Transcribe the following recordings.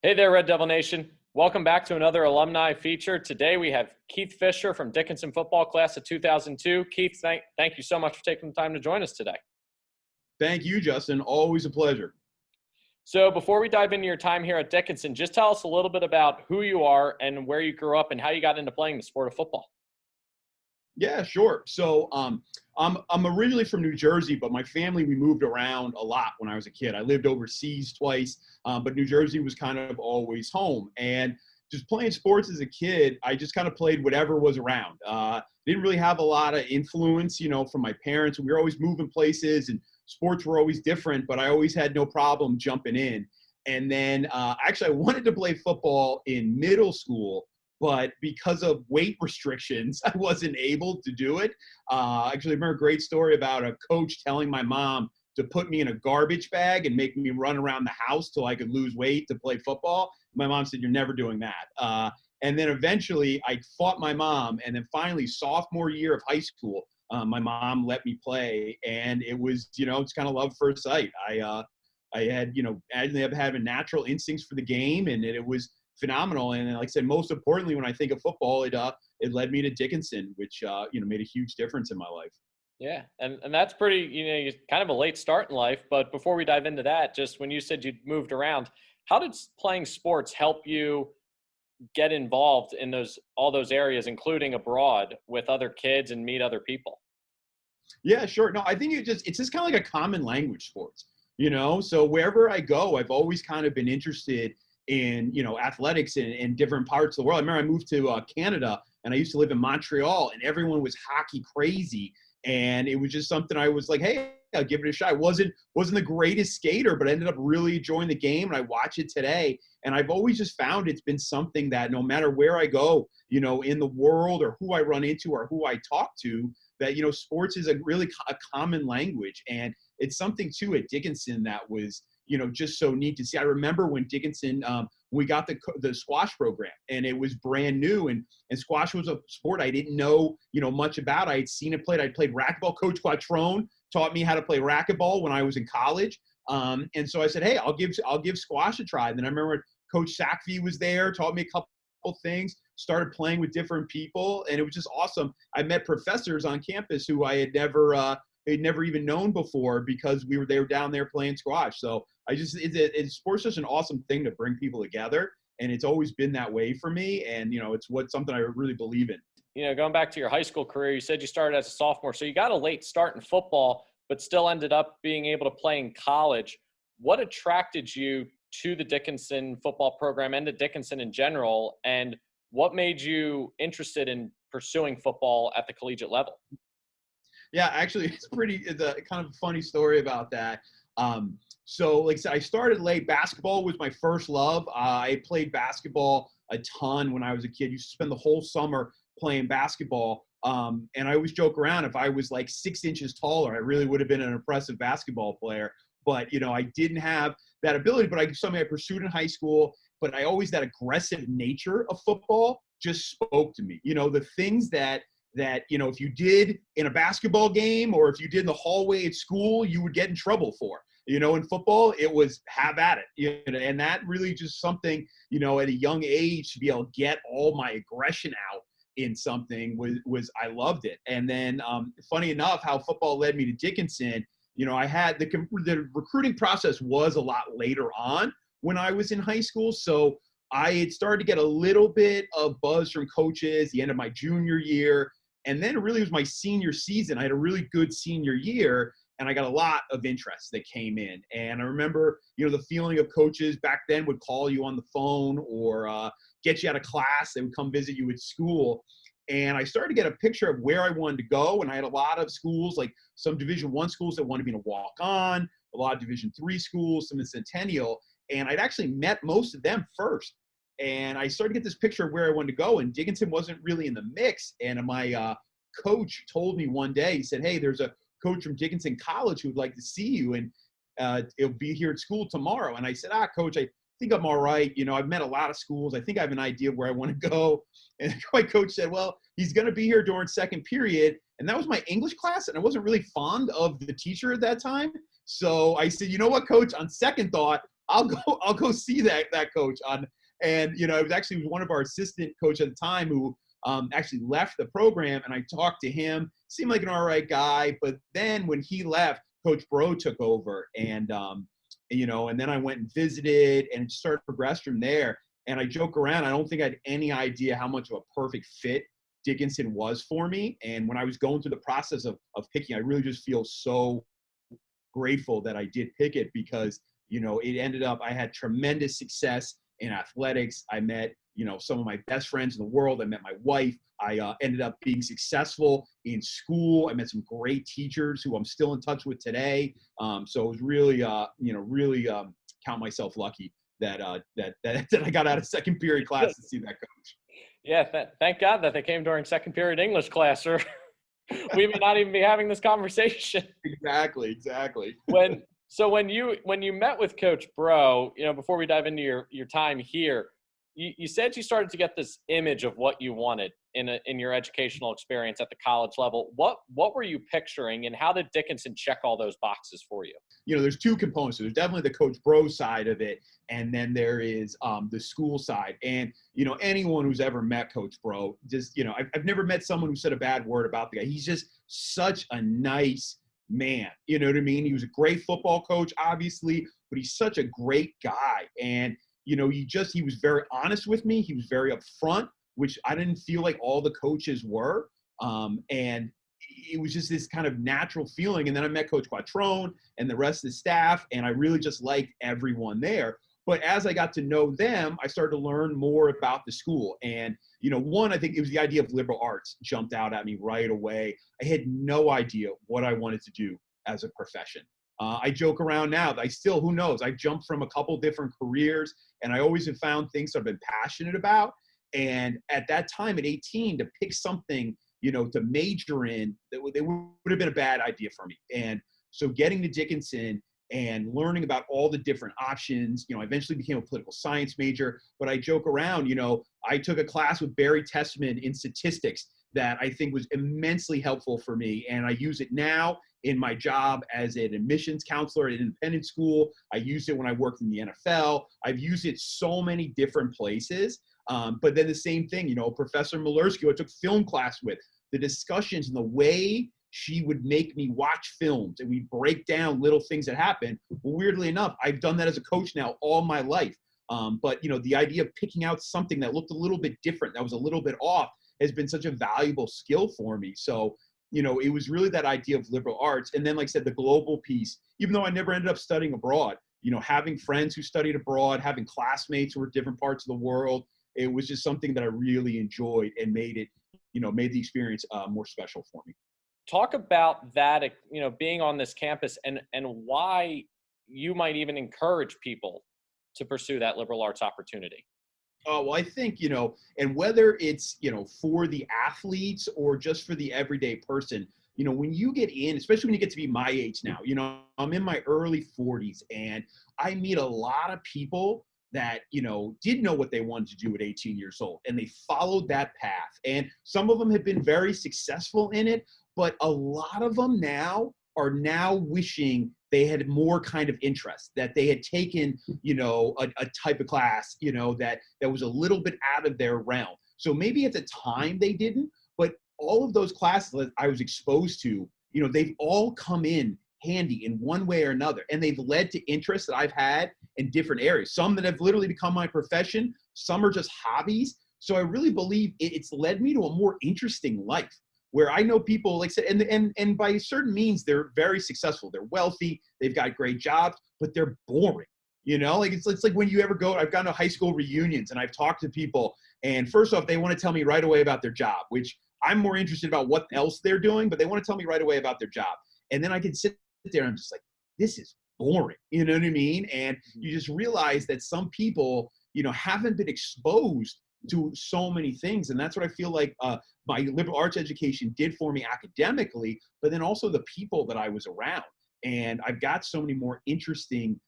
Hey there, Red Devil Nation. Welcome back to another alumni feature. Today we have Keith Fischer from Dickinson football class of 2002. Keith, thank you so much for taking the time to join us today. Thank you, Justin. Always a pleasure. So before we dive into your time here at Dickinson, just tell us a little bit about who you are and where you grew up and how you got into playing the sport of football. Yeah, sure. I'm originally from New Jersey, but my family, we moved around a lot when I was a kid. I lived overseas twice, but New Jersey was kind of always home. And just playing sports as a kid, I just kind of played whatever was around. Didn't really have a lot of influence, from my parents. We were always moving places, and sports were always different, but I always had no problem jumping in. And then actually, I wanted to play football in middle school, but because of weight restrictions, I wasn't able to do it. Actually, I remember a great story about a coach telling my mom to put me in a garbage bag and make me run around the house till I could lose weight to play football. My mom said, "You're never doing that." And then eventually I fought my mom. And then finally, sophomore year of high school, my mom let me play. And it was, it's kind of love at first sight. I had, I ended up having natural instincts for the game, and it was phenomenal. And like I said, most importantly, when I think of football, it led me to Dickinson, which made a huge difference in my life. Yeah, and that's pretty, kind of a late start in life. But before we dive into that, just when you said you moved around, how did playing sports help you get involved in all those areas, including abroad with other kids and meet other people? Yeah, sure. No, I think it's just kind of like a common language sports, So wherever I go, I've always kind of been interested in, athletics in different parts of the world. I remember I moved to Canada, and I used to live in Montreal, and everyone was hockey crazy. And it was just something I was like, hey, I'll give it a shot. I wasn't the greatest skater, but I ended up really enjoying the game, and I watch it today. And I've always just found it's been something that no matter where I go, in the world, or who I run into or who I talk to, that, sports is a common language. And it's something too at Dickinson that was, just so neat to see. I remember when Dickinson, we got the squash program, and it was brand new, and squash was a sport I didn't know, much about. I had seen it played. I played racquetball. Coach Quattrone taught me how to play racquetball when I was in college. And so I said, hey, I'll give squash a try. And then I remember Coach Sackvey was there, taught me a couple things, started playing with different people, and it was just awesome. I met professors on campus who I had never even known before, because they were down there playing squash. So sports such an awesome thing to bring people together, and it's always been that way for me. And it's something I really believe in. Going back to your high school career, you said you started as a sophomore, so you got a late start in football, but still ended up being able to play in college. What attracted you to the Dickinson football program and to Dickinson in general, and what made you interested in pursuing football at the collegiate level? Yeah, actually, it's a kind of a funny story about that. So like I said, I started late. Basketball was my first love. I played basketball a ton when I was a kid. Used to spend the whole summer playing basketball. And I always joke around, if I was like 6 inches taller, I really would have been an impressive basketball player. But, I didn't have that ability, but something I pursued in high school. But that aggressive nature of football just spoke to me. The things that if you did in a basketball game, or if you did in the hallway at school, you would get in trouble for. In football, it was have at it. And that really just something, at a young age, to be able to get all my aggression out in something was I loved it. And then funny enough, how football led me to Dickinson, I had the recruiting process was a lot later on when I was in high school. So I had started to get a little bit of buzz from coaches the end of my junior year. And then it really was my senior season. I had a really good senior year, and I got a lot of interest that came in. And I remember, the feeling of coaches back then would call you on the phone, or get you out of class. They would come visit you at school. And I started to get a picture of where I wanted to go. And I had a lot of schools, like some Division I schools that wanted me to walk on, a lot of Division III schools, some in Centennial. And I'd actually met most of them first. And I started to get this picture of where I wanted to go. And Dickinson wasn't really in the mix. And my coach told me one day, he said, hey, there's a coach from Dickinson College who would like to see you, and it'll be here at school tomorrow. And I said, coach, I think I'm all right. I've met a lot of schools. I think I have an idea of where I want to go. And my coach said, well, he's going to be here during second period. And that was my English class, and I wasn't really fond of the teacher at that time. So I said, you know what, coach, on second thought, I'll go see that coach on. And, you know, it was one of our assistant coach at the time who actually left the program, and I talked to him, seemed like an all right guy. But then when he left, Coach Bro took over, and, you know, and then I went and visited and started to progress from there. And I joke around, I don't think I had any idea how much of a perfect fit Dickinson was for me. And when I was going through the process of picking, I really just feel so grateful that I did pick it, because, you know, it ended up, I had tremendous success in athletics. I met, you know, some of my best friends in the world. I met my wife. I ended up being successful in school. I met some great teachers who I'm still in touch with today. So it was really, you know, really count myself lucky that I got out of second period class to see that coach. Yeah, thank God that they came during second period English class, or we may not even be having this conversation. Exactly. When you met with Coach Bro, you know, before we dive into your time here, you said you started to get this image of what you wanted in your educational experience at the college level. What were you picturing, and how did Dickinson check all those boxes for you? You know, there's two components. There's definitely the Coach Bro side of it, and then there is the school side. And, you know, anyone who's ever met Coach Bro, just, you know, I've never met someone who said a bad word about the guy. He's just such a nice man. You know what I mean? He was a great football coach, obviously, but he's such a great guy. And, you know, he was very honest with me. He was very upfront, which I didn't feel like all the coaches were. And it was just this kind of natural feeling. And then I met Coach Quattrone and the rest of the staff, and I really just liked everyone there. But as I got to know them, I started to learn more about the school. And, you know, one, I think it was the idea of liberal arts jumped out at me right away. I had no idea what I wanted to do as a profession. I joke around now that who knows, I jumped from a couple different careers, and I always have found things that I've been passionate about. And at that time, at 18, to pick something, you know, to major in, that would have been a bad idea for me. And so getting to Dickinson and learning about all the different options, you know, I eventually became a political science major. But I joke around, you know, I took a class with Barry Tessman in statistics that I think was immensely helpful for me. And I use it now in my job as an admissions counselor at an independent school. I used it when I worked in the NFL. I've used it so many different places. But then the same thing, you know, Professor Malerski, who I took film class with, the discussions and the way she would make me watch films and we break down little things that happen. Well, weirdly enough, I've done that as a coach now all my life. But, you know, the idea of picking out something that looked a little bit different, that was a little bit off, has been such a valuable skill for me. So, you know, it was really that idea of liberal arts. And then, like I said, the global piece, even though I never ended up studying abroad, you know, having friends who studied abroad, having classmates who were different parts of the world, it was just something that I really enjoyed and made the experience more special for me. Talk about that, you know, being on this campus, and why you might even encourage people to pursue that liberal arts opportunity. Oh, well, I think, you know, and whether it's, you know, for the athletes or just for the everyday person, you know, when you get in, especially when you get to be my age now, you know, I'm in my early 40s, and I meet a lot of people that, you know, did know what they wanted to do at 18 years old, and they followed that path. And some of them have been very successful in it, but a lot of them are now wishing they had more kind of interest, that they had taken, you know, a type of class, you know, that was a little bit out of their realm. So maybe at the time they didn't, but all of those classes that I was exposed to, you know, they've all come in handy in one way or another. And they've led to interests that I've had in different areas. Some that have literally become my profession, some are just hobbies. So I really believe it's led me to a more interesting life, where I know people, like I said, and by certain means, they're very successful. They're wealthy, they've got great jobs, but they're boring. You know, like it's like when you ever go, I've gone to high school reunions and I've talked to people, and first off, they want to tell me right away about their job, which I'm more interested about what else they're doing, but they want to tell me right away about their job. And then I can sit there and I'm just like, this is boring. You know what I mean? And you just realize that some people, you know, haven't been exposed to so many things. And that's what I feel like my liberal arts education did for me academically, but then also the people that I was around. And I've got so many more interesting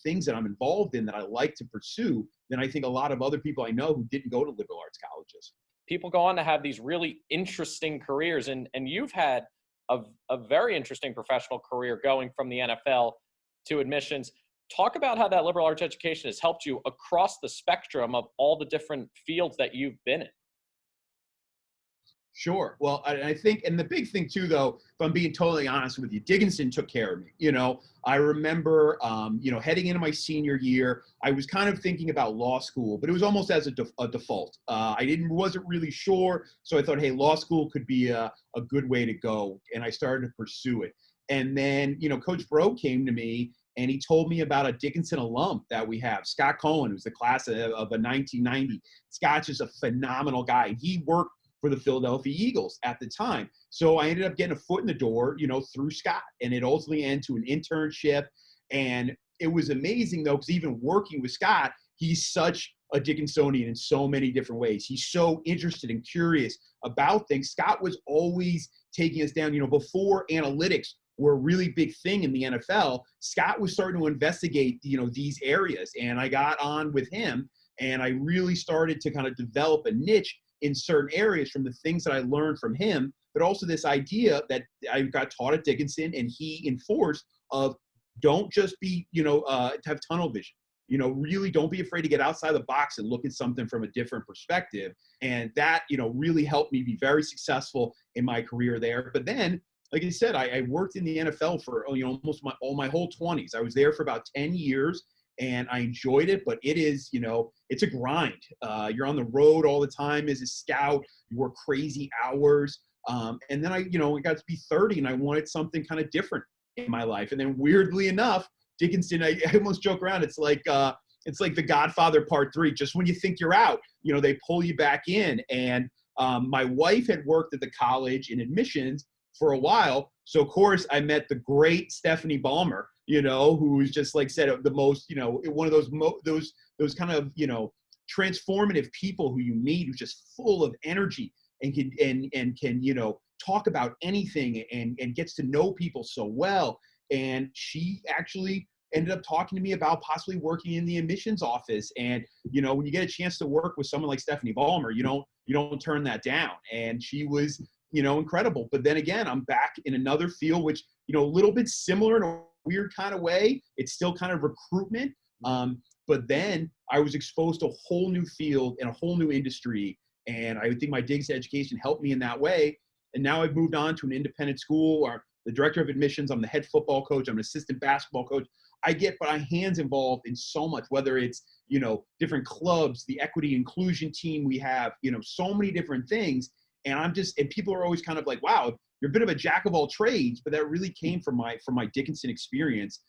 things that I'm involved in that I like to pursue than I think a lot of other people I know who didn't go to liberal arts colleges. People go on to have these really interesting careers, and you've had a very interesting professional career going from the NFL to admissions. Talk about how that liberal arts education has helped you across the spectrum of all the different fields that you've been in. Sure. Well, I think, and the big thing too, though, if I'm being totally honest with you, Dickinson took care of me. I remember, heading into my senior year, I was kind of thinking about law school, but it was almost as a default. Wasn't really sure, so I thought, hey, law school could be a good way to go, and I started to pursue it. And then, Coach Bro came to me and he told me about a Dickinson alum that we have, Scott Cohen, who's the class of a 1990. Scott's just a phenomenal guy. He worked for the Philadelphia Eagles at the time. So I ended up getting a foot in the door, through Scott, and it ultimately ended to an internship. And it was amazing though, because even working with Scott, he's such a Dickinsonian in so many different ways. He's so interested and curious about things. Scott was always taking us down, before analytics were a really big thing in the NFL. Scott was starting to investigate, these areas, and I got on with him, and I really started to kind of develop a niche in certain areas from the things that I learned from him, but also this idea that I got taught at Dickinson and he enforced of don't just be, have tunnel vision. Really don't be afraid to get outside the box and look at something from a different perspective. And that, really helped me be very successful in my career there. But then, like I said, I worked in the NFL for, almost my whole 20s. I was there for about 10 years. And I enjoyed it, but it is, it's a grind. You're on the road all the time as a scout. You work crazy hours. And then I got to be 30 and I wanted something kind of different in my life. And then weirdly enough, Dickinson, I almost joke around. It's like The Godfather Part 3. Just when you think you're out, they pull you back in. And my wife had worked at the college in admissions for a while. So of course I met the great Stephanie Ballmer, who's just like said the most, one of those kind of, transformative people who you meet, who's just full of energy and can talk about anything and gets to know people so well. And she actually ended up talking to me about possibly working in the admissions office. And, when you get a chance to work with someone like Stephanie Ballmer, you don't turn that down. And she was, incredible. But then again, I'm back in another field, which, a little bit similar in a weird kind of way. It's still kind of recruitment. But then I was exposed to a whole new field and a whole new industry. And I think my Diggs education helped me in that way. And now I've moved on to an independent school or the director of admissions. I'm the head football coach. I'm an assistant basketball coach. I get my hands involved in so much, whether it's, different clubs, the equity inclusion team we have, so many different things. And and people are always kind of like, wow, you're a bit of a jack of all trades, but that really came from my Dickinson experience,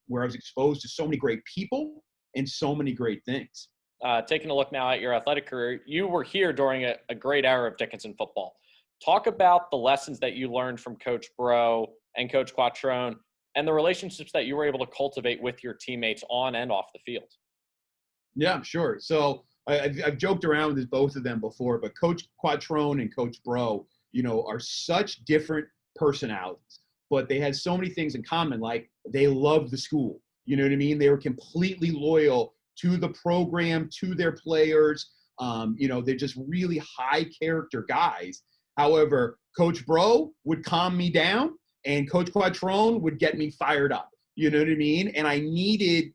where I was exposed to so many great people and so many great things. Taking a look now at your athletic career, you were here during a great era of Dickinson football. Talk about the lessons that you learned from Coach Bro and Coach Quattrone and the relationships that you were able to cultivate with your teammates on and off the field. Yeah, sure. So I've joked around with both of them before, but Coach Quattrone and Coach Bro, are such different personalities, but they had so many things in common. Like they loved the school. You know what I mean? They were completely loyal to the program, to their players. They're just really high character guys. However, Coach Bro would calm me down and Coach Quattrone would get me fired up. You know what I mean? And I needed,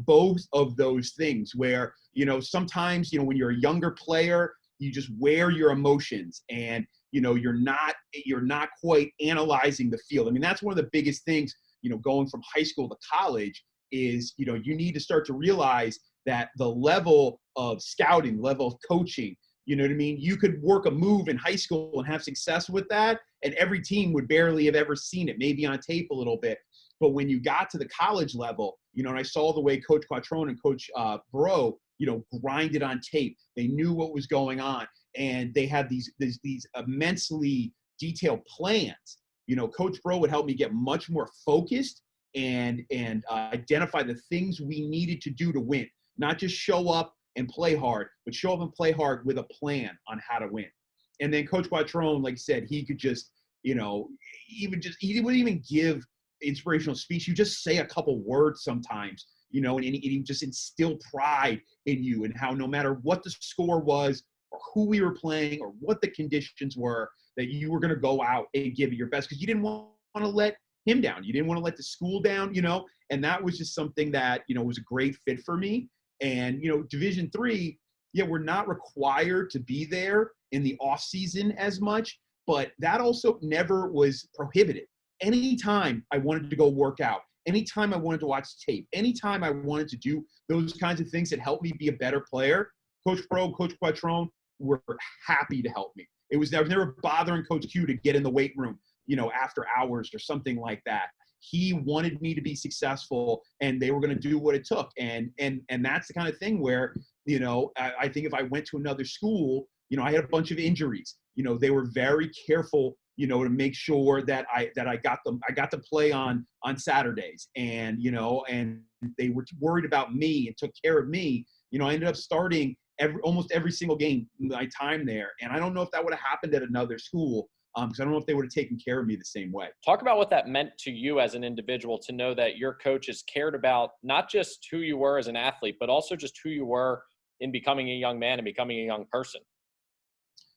both of those things where, sometimes, when you're a younger player, you just wear your emotions and, you're not quite analyzing the field. I mean, that's one of the biggest things, going from high school to college is, you need to start to realize that the level of scouting, level of coaching, you know what I mean? You could work a move in high school and have success with that, and every team would barely have ever seen it, maybe on tape a little bit. But when you got to the college level, and I saw the way Coach Quattrone and Coach Bro, grinded on tape. They knew what was going on, and they had these immensely detailed plans. Coach Bro would help me get much more focused and identify the things we needed to do to win, not just show up and play hard, but show up and play hard with a plan on how to win. And then Coach Quattrone, like I said, he could just, he wouldn't even give inspirational speech. You just say a couple words sometimes, and he just instill pride in you and how no matter what the score was or who we were playing or what the conditions were, that you were going to go out and give it your best because you didn't want to let him down. You didn't want to let the school down, and that was just something that, was a great fit for me. And, Division III, yeah, we're not required to be there in the off season as much, but that also never was prohibited. Anytime I wanted to go work out, anytime I wanted to watch tape, anytime I wanted to do those kinds of things that helped me be a better player, Coach Bro, Coach Quattrone were happy to help me. I was never bothering Coach Q to get in the weight room, after hours or something like that. He wanted me to be successful, and they were going to do what it took. And that's the kind of thing where, I think if I went to another school, I had a bunch of injuries. They were very careful, to make sure that I got to play on Saturdays, and and they were worried about me and took care of me. I ended up starting almost every single game my time there, and I don't know if that would have happened at another school, because I don't know if they would have taken care of me the same way. Talk about what that meant to you as an individual, to know that your coaches cared about not just who you were as an athlete, but also just who you were in becoming a young man and becoming a young person.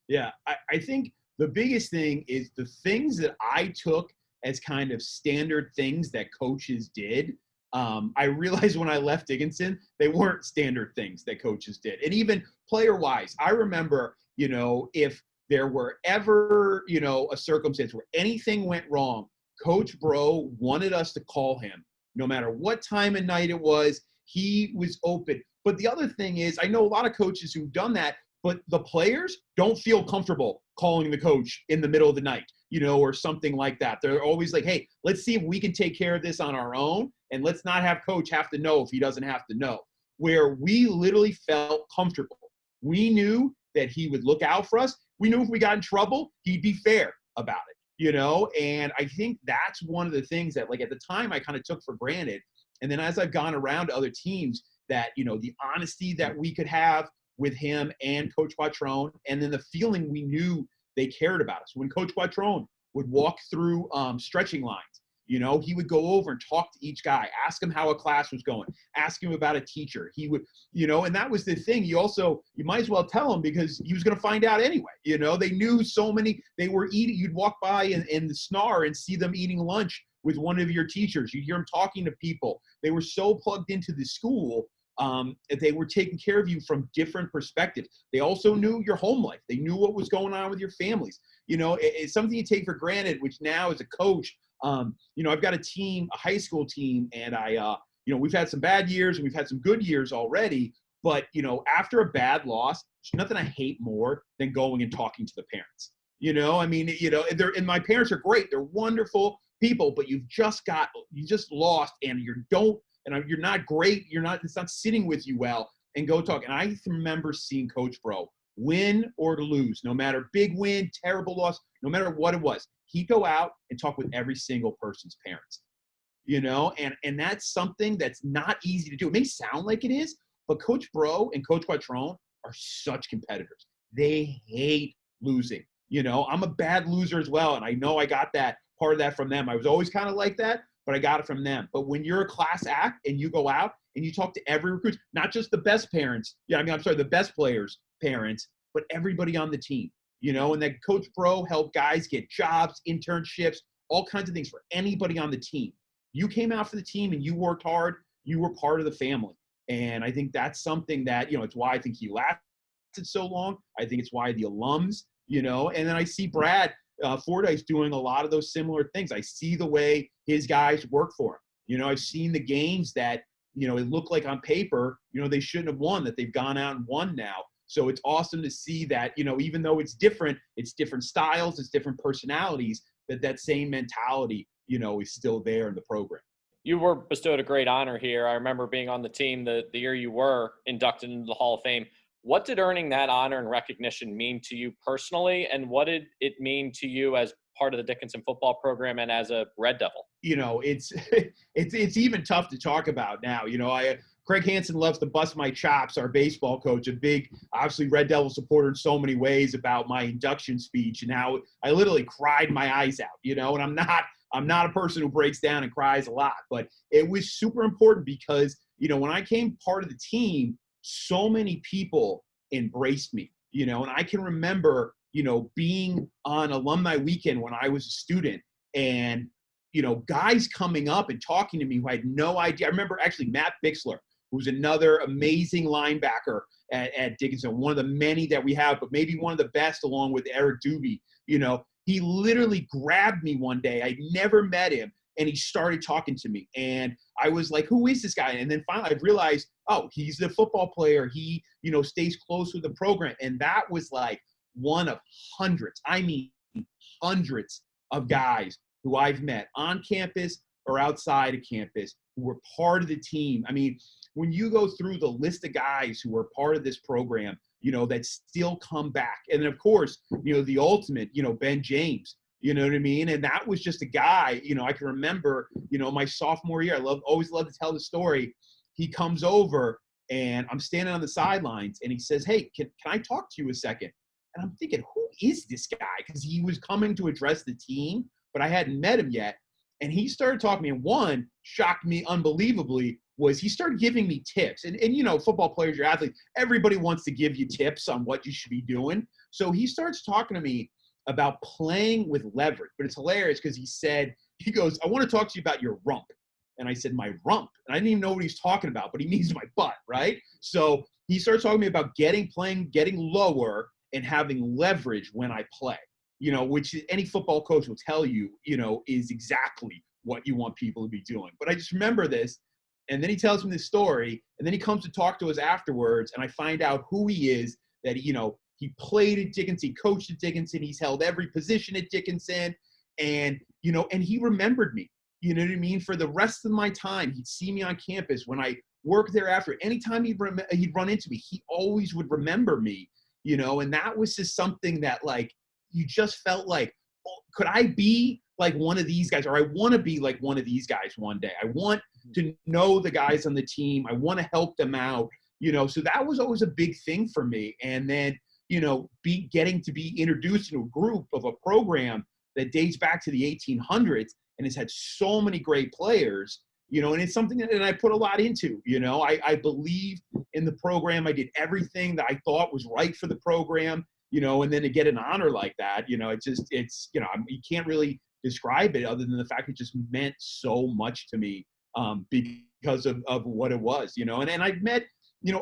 Yeah, I think the biggest thing is the things that I took as kind of standard things that coaches did. I realized when I left Dickinson, they weren't standard things that coaches did. And even player-wise, I remember, if there were ever, a circumstance where anything went wrong, Coach Bro wanted us to call him. No matter what time of night it was, he was open. But the other thing is, I know a lot of coaches who've done that, but the players don't feel comfortable calling the coach in the middle of the night, or something like that. They're always like, hey, let's see if we can take care of this on our own, and let's not have coach have to know if he doesn't have to know. Where we literally felt comfortable. We knew that he would look out for us. We knew if we got in trouble, he'd be fair about it, and I think that's one of the things that, like, at the time I kind of took for granted. And then as I've gone around to other teams, that, the honesty that we could have with him and Coach Quattrone, and then the feeling we knew they cared about us. When Coach Quattrone would walk through stretching lines, he would go over and talk to each guy, ask him how a class was going, ask him about a teacher. He would, and that was the thing. You might as well tell him, because he was going to find out anyway. They knew so many, they were eating, you'd walk by in the SNAR and see them eating lunch with one of your teachers. You'd hear them talking to people. They were so plugged into the school. They were taking care of you from different perspectives. They also knew your home life. They knew what was going on with your families. It's something you take for granted, which now as a coach, I've got a team, a high school team, and we've had some bad years and we've had some good years already. But, after a bad loss, there's nothing I hate more than going and talking to the parents. And my parents are great. They're wonderful people, but you just lost, and you're not great. It's not sitting with you well, and go talk. And I remember seeing Coach Bro win or to lose, no matter big win, terrible loss, no matter what it was, he'd go out and talk with every single person's parents, and that's something that's not easy to do. It may sound like it is, but Coach Bro and Coach Quattrone are such competitors. They hate losing. I'm a bad loser as well, and I know I got that part of that from them. I was always kind of like that, but I got it from them. But when you're a class act and you go out and you talk to every recruit, not just the best parents, the best players' parents, but everybody on the team, and that Coach Bro helped guys get jobs, internships, all kinds of things for anybody on the team. You came out for the team and you worked hard, you were part of the family. And I think that's something that, it's why I think he lasted so long. I think it's why the alums, and then I see Brad Fordyce doing a lot of those similar things. I see the way his guys work for him. I've seen the games that, it looked like on paper, they shouldn't have won, that they've gone out and won now. So it's awesome to see that, even though it's different styles, it's different personalities, that same mentality, is still there in the program. You were bestowed a great honor here. I remember being on the team the year you were inducted into the Hall of Fame. What did earning that honor and recognition mean to you personally, and what did it mean to you as part of the Dickinson football program and as a Red Devil? It's even tough to talk about now. Craig Hansen loves to bust my chops, our baseball coach, a big, obviously, Red Devil supporter in so many ways, about my induction speech, and how I literally cried my eyes out, and I'm not a person who breaks down and cries a lot, but it was super important because, when I came part of the team, so many people embraced me, and I can remember, being on alumni weekend when I was a student, and, guys coming up and talking to me who I had no idea. I remember actually Matt Bixler, who's another amazing linebacker at Dickinson, one of the many that we have, but maybe one of the best along with Eric Doobie. He literally grabbed me one day. I'd never met him, and he started talking to me. And I was like, who is this guy? And then finally I realized, oh, he's the football player. He, stays close with the program. And that was like one of hundreds. I mean, hundreds of guys who I've met on campus or outside of campus who were part of the team. I mean, when you go through the list of guys who were part of this program, that still come back. And then, of course, the ultimate, Ben James, you know what I mean? And that was just a guy, I can remember, my sophomore year, always love to tell the story. He comes over and I'm standing on the sidelines and he says, hey, can I talk to you a second? And I'm thinking, who is this guy? Because he was coming to address the team, but I hadn't met him yet. And he started talking to me, and one shocked me unbelievably was he started giving me tips. And football players, your athletes, everybody wants to give you tips on what you should be doing. So he starts talking to me about playing with leverage. But it's hilarious because he goes, I want to talk to you about your rump. And I said, my rump? And I didn't even know what he's talking about, but he means my butt, right? So he starts talking to me about getting lower and having leverage when I play, which any football coach will tell you, is exactly what you want people to be doing. But I just remember this. And then he tells me this story, and then he comes to talk to us afterwards, and I find out who he is, that, he played at Dickinson, he coached at Dickinson, he's held every position at Dickinson, and, and he remembered me, you know what I mean? For the rest of my time, he'd see me on campus. When I worked there after, anytime he'd run into me, he always would remember me, and that was just something that, like, you just felt like, oh, could I be like one of these guys? Or I want to be like one of these guys one day. I want to know the guys on the team. I want to help them out, so that was always a big thing for me. And then, getting to be introduced to a group of a program that dates back to the 1800s and has had so many great players, and it's something that I put a lot into. I believed in the program. I did everything that I thought was right for the program, and then to get an honor like that, it's you can't really describe it other than the fact it just meant so much to me because of what it was, and I've met,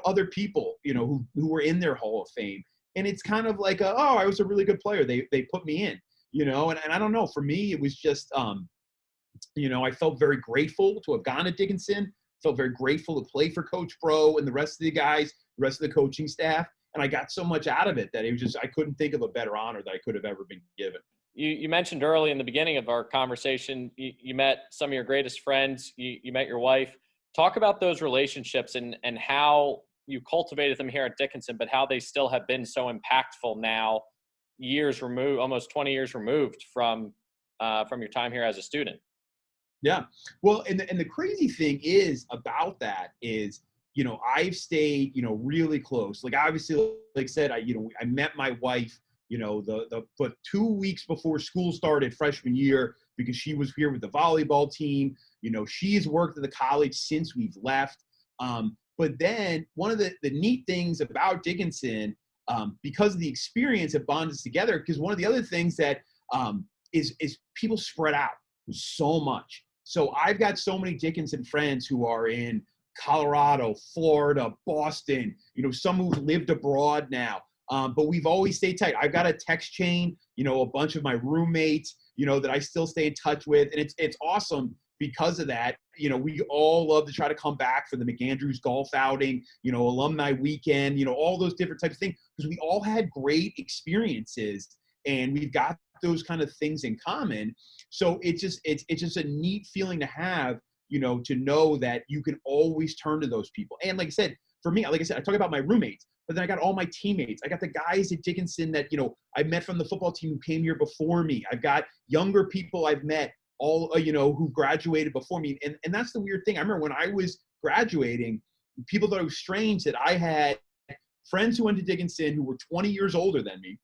other people, who were in their Hall of Fame. And it's kind of like, I was a really good player. They put me in, and I don't know, for me, it was just, I felt very grateful to have gone to Dickinson, felt very grateful to play for Coach Bro and the rest of the guys, the rest of the coaching staff. And I got so much out of it that it was just, I couldn't think of a better honor that I could have ever been given. You mentioned early in the beginning of our conversation, you met some of your greatest friends, you met your wife. Talk about those relationships and how you cultivated them here at Dickinson, but how they still have been so impactful now, years removed, almost 20 years removed from your time here as a student. Yeah. Well, and the crazy thing is about that is, I've stayed, really close. Like, obviously, like I said, I met my wife, but 2 weeks before school started freshman year, because she was here with the volleyball team. She's worked at the college since we've left. But then one of the neat things about Dickinson, because of the experience that bonded us together, because one of the other things that is people spread out so much. So I've got so many Dickinson friends who are in Colorado, Florida, Boston, some who've lived abroad now. But we've always stayed tight. I've got a text chain, a bunch of my roommates, that I still stay in touch with. And it's awesome because of that. We all love to try to come back for the McAndrews golf outing, alumni weekend, all those different types of things, because we all had great experiences and we've got those kind of things in common. So it's just a neat feeling to have, to know that you can always turn to those people. And like I said, for me, like I said, I talk about my roommates, but then I got all my teammates. I got the guys at Dickinson that, I met from the football team who came here before me. I've got younger people I've met all, who graduated before me. And that's the weird thing. I remember when I was graduating, people thought it was strange that I had friends who went to Dickinson who were 20 years older than me.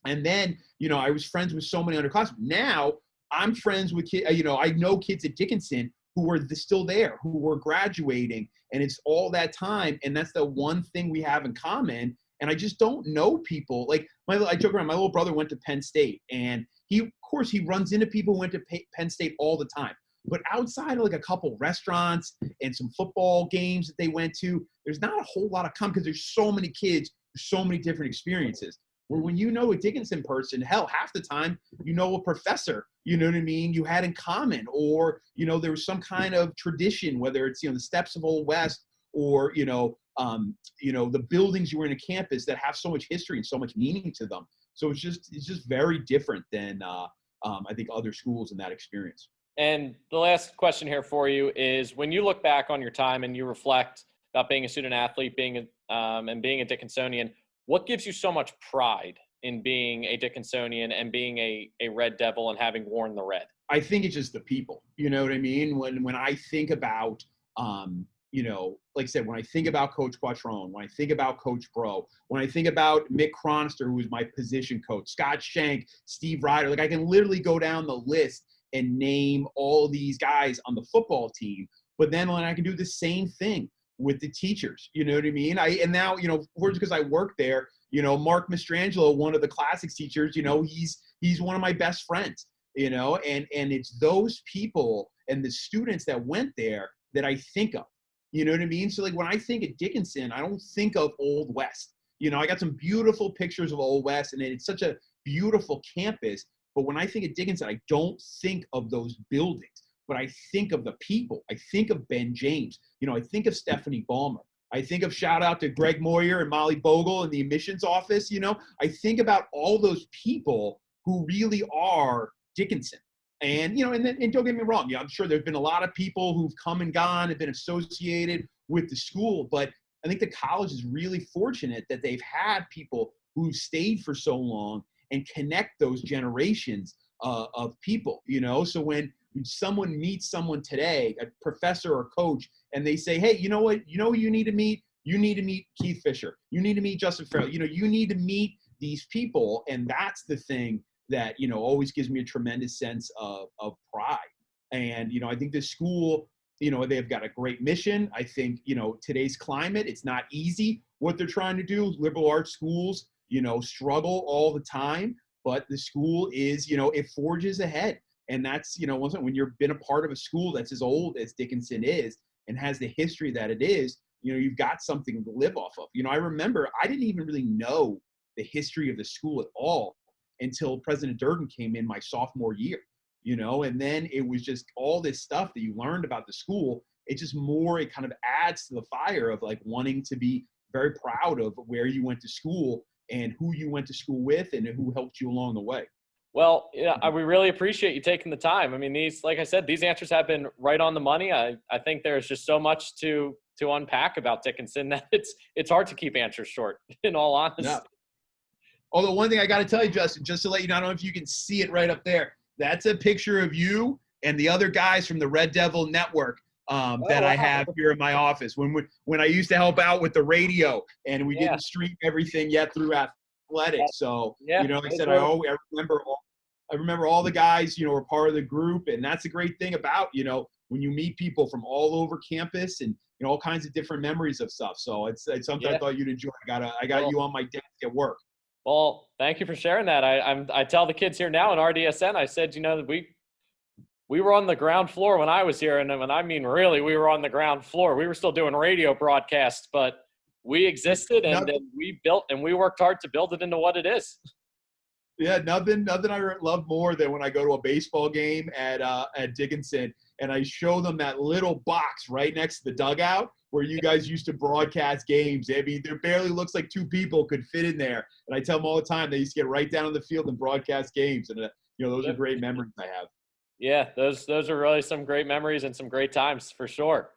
And then, I was friends with so many underclassmen. Now I'm friends with kids, I know kids at Dickinson who were still there, who were graduating, and it's all that time. And that's the one thing we have in common. And I just don't know people. Like I joke around, my little brother went to Penn State and of course, he runs into people who went to Penn State all the time. But outside of like a couple restaurants and some football games that they went to, there's not a whole lot of because there's so many kids, so many different experiences. Where when you know a Dickinson person, hell, half the time you know a professor, you know what I mean, you had in common, or, you know, there was some kind of tradition, whether it's, you know, the steps of Old West or, the buildings you were in a campus that have so much history and so much meaning to them. So it's just very different than I think other schools in that experience. And the last question here for you is, when you look back on your time and you reflect about being a student athlete, being a Dickinsonian, what gives you so much pride in being a Dickinsonian and being a Red Devil and having worn the red? I think it's just the people. You know what I mean? When I think about, like I said, when I think about Coach Quattrone, when I think about Coach Bro, when I think about Mick Chronister, who was my position coach, Scott Schenk, Steve Ryder, like I can literally go down the list and name all these guys on the football team. But then when I can do the same thing with the teachers, you know what I mean? And now, because I work there, Mark Mastrangelo, one of the classics teachers, he's one of my best friends, and it's those people and the students that went there that I think of, you know what I mean? So like when I think of Dickinson, I don't think of Old West. I got some beautiful pictures of Old West, and it's such a beautiful campus. But when I think of Dickinson, I don't think of those buildings, but I think of the people. I think of Ben James. I think of Stephanie Ballmer. I think of shout out to Greg Moyer and Molly Bogle in the admissions office. I think about all those people who really are Dickinson. And, and don't get me wrong. I'm sure there's been a lot of people who've come and gone and been associated with the school, but I think the college is really fortunate that they've had people who stayed for so long and connect those generations of people, So when someone meets someone today, a professor or coach, and they say, hey, you know what, you need to meet? You need to meet Keith Fischer. You need to meet Justin Farrell. You need to meet these people. And that's the thing that, always gives me a tremendous sense of pride. And, I think this school, they've got a great mission. I think, today's climate, it's not easy what they're trying to do. Liberal arts schools, struggle all the time, but the school is, it forges ahead. And that's, when you've been a part of a school that's as old as Dickinson is and has the history that it is, you've got something to live off of. I remember I didn't even really know the history of the school at all until President Durden came in my sophomore year, and then it was just all this stuff that you learned about the school. It kind of adds to the fire of like wanting to be very proud of where you went to school and who you went to school with and who helped you along the way. Well, yeah, we really appreciate you taking the time. I mean, like I said, these answers have been right on the money. I think there's just so much to unpack about Dickinson that it's hard to keep answers short, in all honesty. Yeah. Although one thing I got to tell you, Justin, just to let you know, I don't know if you can see it right up there. That's a picture of you and the other guys from the Red Devil Network that I have here in my office. When I used to help out with the radio and we didn't stream everything yet through athletics. So, like I said, I remember all the guys, were part of the group. And that's a great thing about, when you meet people from all over campus and, all kinds of different memories of stuff. So it's something I thought you'd enjoy. I got you on my desk at work. Well, thank you for sharing that. I tell the kids here now in RDSN, I said, we were on the ground floor when I was here. And when I mean, really, we were on the ground floor. We were still doing radio broadcasts, but we existed and we built and we worked hard to build it into what it is. Yeah, nothing I love more than when I go to a baseball game at Dickinson and I show them that little box right next to the dugout where you guys used to broadcast games. I mean, there barely looks like two people could fit in there. And I tell them all the time they used to get right down on the field and broadcast games. And those are great memories I have. Yeah, those are really some great memories and some great times for sure.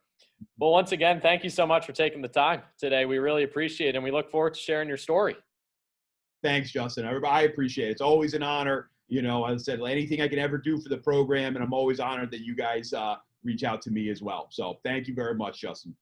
Well, once again, thank you so much for taking the time today. We really appreciate it, and we look forward to sharing your story. Thanks, Justin. I appreciate it. It's always an honor. As I said, anything I can ever do for the program, and I'm always honored that you guys reach out to me as well. So thank you very much, Justin.